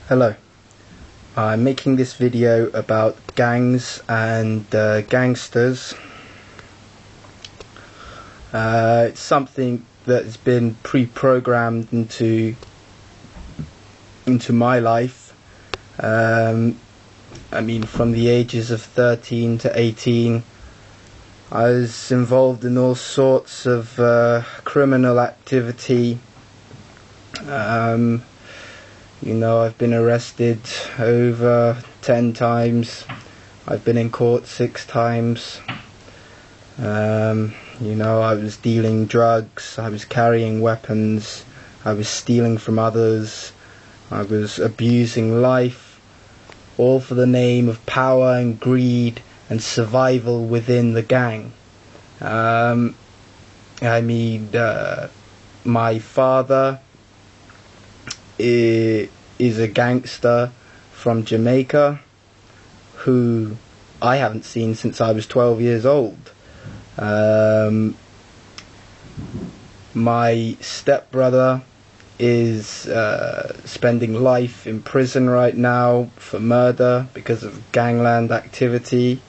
Hello, I'm making this video about gangs and gangsters. It's something that's been pre-programmed into my life. From the ages of 13 to 18, I was involved in all sorts of criminal activity. I've been arrested over 10 times. I've been in court 6 times. I was dealing drugs, I was carrying weapons, I was stealing from others, I was abusing life, all for the name of power and greed and survival within the gang. My father is a gangster from Jamaica who I haven't seen since I was 12 years old. My stepbrother is spending life in prison right now for murder because of gangland activity.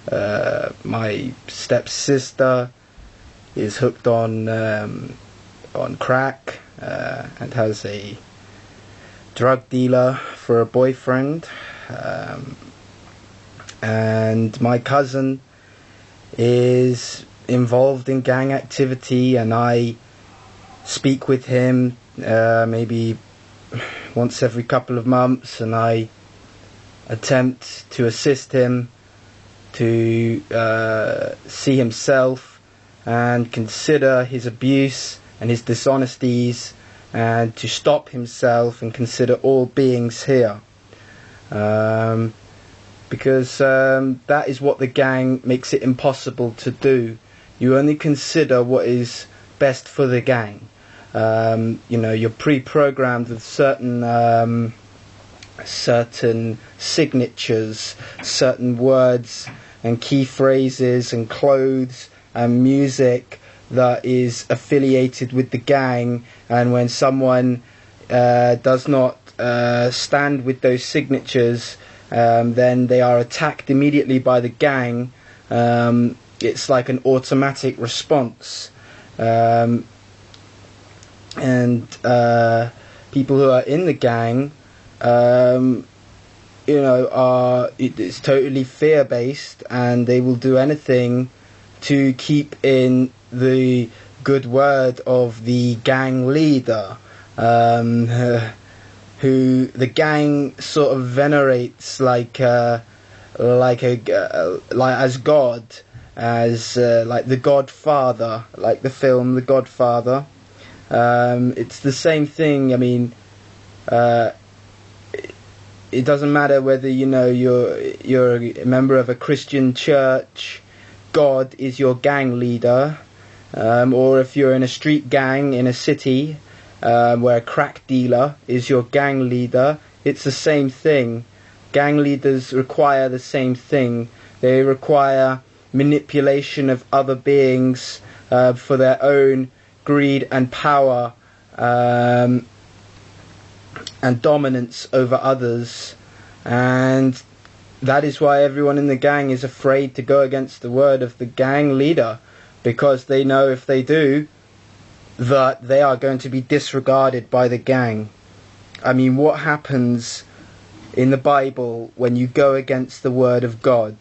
My stepsister is hooked on crack and has a drug dealer for a boyfriend. And my cousin is involved in gang activity, and I speak with him maybe once every couple of months, and I attempt to assist him to see himself and consider his abuse and his dishonesties, and to stop himself and consider all beings here. Because that is what the gang makes it impossible to do. You only consider what is best for the gang. You're pre-programmed with certain signatures, certain words and key phrases and clothes and music that is affiliated with the gang, and when someone does not stand with those signatures, then they are attacked immediately by the gang. It's like an automatic response. And people who are in the gang, it's totally fear-based, and they will do anything to keep in the good word of the gang leader, who the gang sort of venerates like as God, as like the Godfather, like the film The Godfather. It's the same thing. It doesn't matter whether you're a member of a Christian church. God is your gang leader. Or if you're in a street gang in a city, where a crack dealer is your gang leader, it's the same thing. Gang leaders require the same thing. They require manipulation of other beings for their own greed and power, and dominance over others. And that is why everyone in the gang is afraid to go against the word of the gang leader, because they know if they do, that they are going to be disregarded by the gang. What happens in the Bible when you go against the word of God?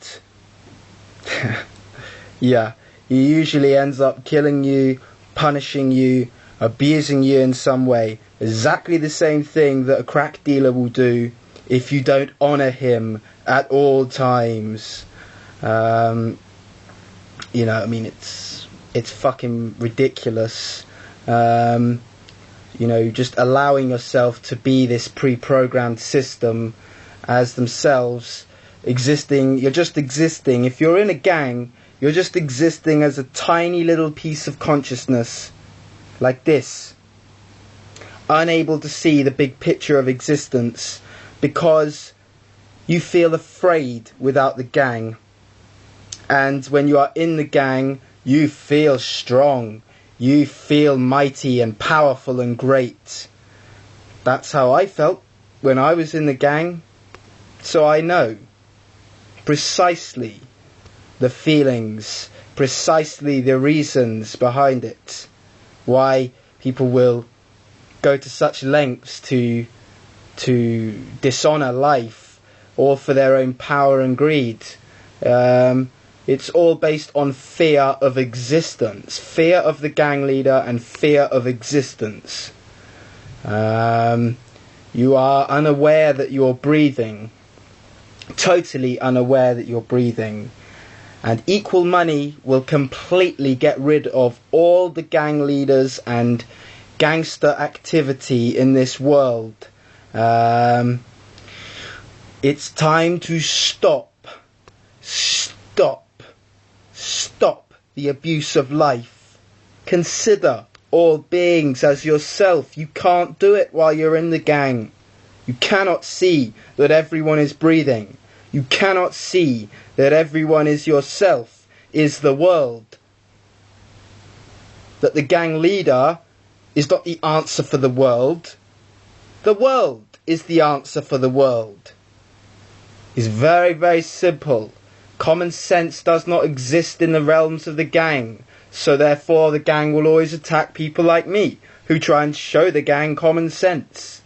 Yeah, he usually ends up killing you, punishing you, abusing you in some way. Exactly the same thing that a crack dealer will do if you don't honour him at all times. It's fucking ridiculous. Just allowing yourself to be this pre-programmed system as themselves existing. You're just existing. If you're in a gang, you're just existing as a tiny little piece of consciousness, like this, unable to see the big picture of existence, because you feel afraid without the gang. And when you are in the gang, you feel strong. You feel mighty and powerful and great. That's how I felt. when I was in the gang, so I know precisely the feelings, precisely the reasons behind it, why people will go to such lengths to dishonour life, all for their own power and greed. It's all based on fear of existence, fear of the gang leader and fear of existence. You are unaware that you're breathing, totally unaware that you're breathing. And equal money will completely get rid of all the gang leaders and gangster activity in this world. It's time to stop the abuse of life. Consider all beings as yourself. You can't do it while you're in the gang. You cannot see that everyone is breathing. You cannot see that everyone is yourself, is the world. That the gang leader is not the answer for the world. The world is the answer for the world. It's very, very simple. Common sense does not exist in the realms of the gang. So therefore the gang will always attack people like me, who try and show the gang common sense.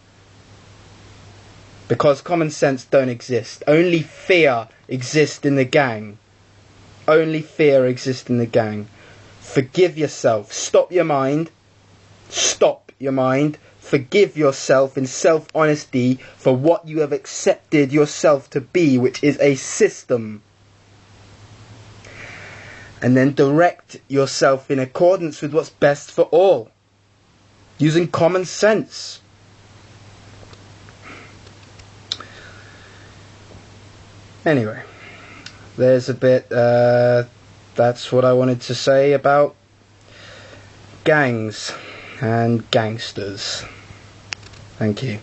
Because common sense don't exist. Only fear exists in the gang. Only fear exists in the gang. Forgive yourself. Stop your mind. Stop your mind. Forgive yourself in self-honesty for what you have accepted yourself to be, which is a system. And then direct yourself in accordance with what's best for all, using common sense. Anyway, there's a bit, that's what I wanted to say about gangs and gangsters. Thank you.